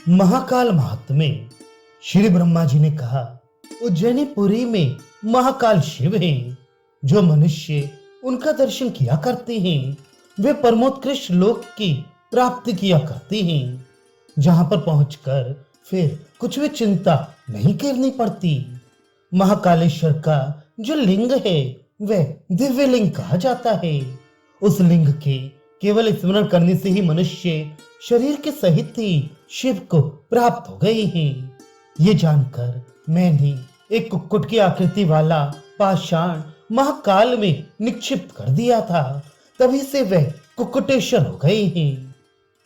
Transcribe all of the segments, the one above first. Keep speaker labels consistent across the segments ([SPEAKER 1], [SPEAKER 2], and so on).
[SPEAKER 1] महाकाल महात्म्य। श्री ब्रह्मा जी ने कहा, उज्जैनीपुरी में महाकाल शिव हैं, जो मनुष्य उनका दर्शन किया करते हैं वे परमोत्कृष्ट लोक की प्राप्ति किया करते हैं, जहां पर पहुंचकर फिर कुछ भी चिंता नहीं करनी पड़ती। महाकालेश्वर का जो लिंग है वह दिव्य लिंग कहा जाता है। उस लिंग के केवल स्मरण करने से ही मनुष्य शरीर के सहित ही शिव को प्राप्त हो गए हैं। ये जानकर मैंने एक कुक्कुट की आकृति वाला पाषाण महाकाल में निक्षिप्त कर दिया था, तभी से वह कुक्कुटेश्वर हो गए हैं।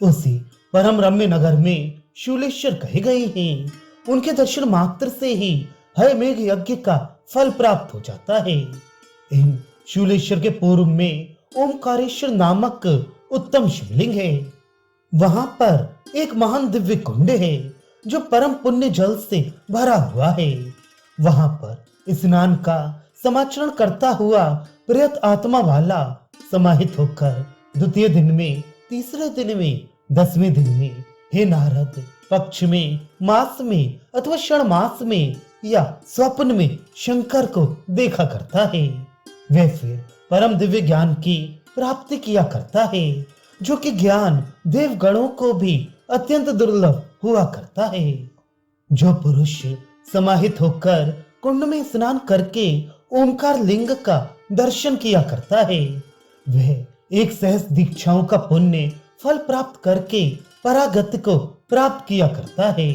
[SPEAKER 1] उसी परम रम्य नगर में शूलेश्वर कहे गए हैं। उनके दर्शन मात्र से ही हर मेघ यज्ञ का फल प्राप्त हो जाता है। इन शूलेश्वर के पूर्व में ओमकारेश्वर नामक उत्तम शिवलिंग है। वहां पर एक महान दिव्य कुंड है जो परम पुण्य जल से भरा हुआ है। वहां पर स्नान का समाचरण करता हुआ प्रेत आत्मा वाला समाहित होकर द्वितीय दिन में, तीसरे दिन में, 10वें दिन में, हे नारद, पक्ष में, मास में अथवा क्षण मास में या स्वप्न में शंकर को देखा करता है। वह फिर परम दिव्य ज्ञान की प्राप्ति किया करता है, जो कि ज्ञान देवगणों को भी अत्यंत दुर्लभ हुआ करता है। जो पुरुष समाहित होकर कुंड में स्नान करके ओमकार लिंग का दर्शन किया करता है, वह एक सहस्र दीक्षाओं का पुण्य फल प्राप्त करके परागति को प्राप्त किया करता है।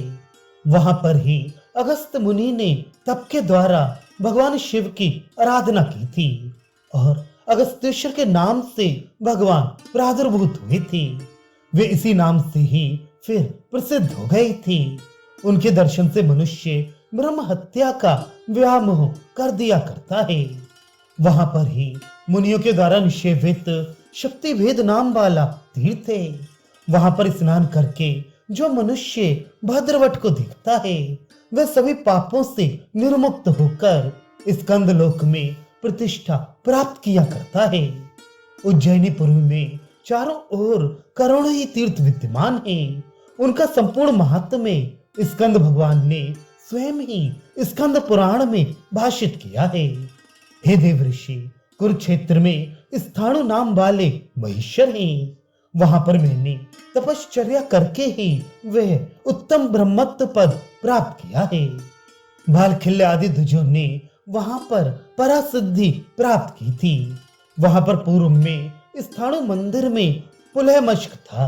[SPEAKER 1] वहां पर ही अगस्त्य मुनि ने तप के द्वारा भगवान शिव की आराधना की थी और अगस्त्येश्वर के नाम से भगवान प्रादुर्भूत हुए थे। वे इसी नाम से ही फिर प्रसिद्ध हो गए थे। उनके दर्शन से मनुष्य ब्रह्म हत्या का व्यामोह कर दिया करता है। वहां पर ही मुनियों के द्वारा निषेवित शक्ति भेद नाम वाला तीर्थ है। वहां पर स्नान करके जो मनुष्य भद्रवट को देखता है वह सभी पापों से निर्मुक्त होकर स्कंद लोक में प्रतिष्ठा प्राप्त किया करता है। उज्जैनीपुरी में चारों ओर करोड़ों ही तीर्थ विद्यमान हैं। उनका संपूर्ण महात्म्य स्कंद भगवान ने स्वयं ही स्कंद पुराण में भाषित किया है। हे देव ऋषि, कुरुक्षेत्र में स्थाणु नाम वाले महेश्वर हैं। वहां पर मैंने तपश्चर्या करके ही वह उत्तम ब्रह्मत्व पद प्राप्त किया है। भालखिल्य आदि द्विजों ने वहां पर परासिद्धि प्राप्त की थी। वहां पर पूर्व में स्थाणु मंदिर में पुलह मश्क था।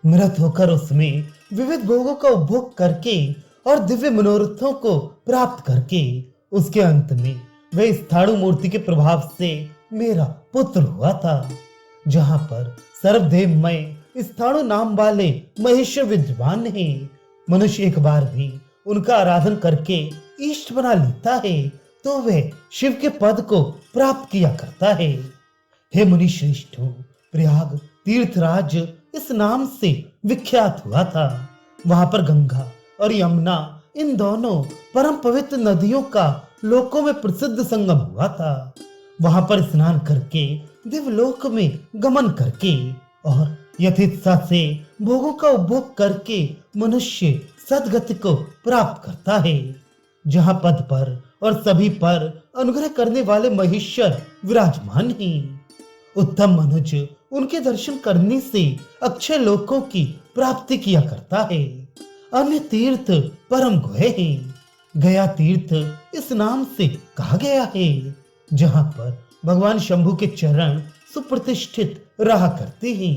[SPEAKER 1] मृत होकर उसमें विविध भोगों का उपभोग करके और दिव्य मनोरथों को प्राप्त करके उसके अंत में वह स्थाणु मूर्ति के प्रभाव से मेरा पुत्र हुआ था। जहां पर सर्वदेवमय स्थाणु नाम वाले महेश्वर विद्वान हैं। मनुष्य एक बार भी उनका आराधन करके इष्ट बना लेता है तो वह शिव के पद को प्राप्त किया करता है। हे मुनि श्रेष्ठों, प्रयाग तीर्थराज इस नाम से विख्यात हुआ था। वहां पर गंगा और यमुना, इन दोनों परम पवित्र नदियों का लोकों में प्रसिद्ध संगम हुआ था। वहां पर स्नान करके दिवलोक में गमन करके और यथेच्छा से भोगों का उपभोग करके मनुष्य सदगति को प्राप्त करता है। जहां पद पर और सभी पर अनुग्रह करने वाले महेश्वर विराजमान हैं। उत्तम मनुज उनके दर्शन करने से अक्षय लोकों की प्राप्ति किया करता है। अन्य तीर्थ परम गुहे हैं। गया तीर्थ इस नाम से कहा गया है, जहां पर भगवान शंभु के चरण सुप्रतिष्ठित रहा करते हैं।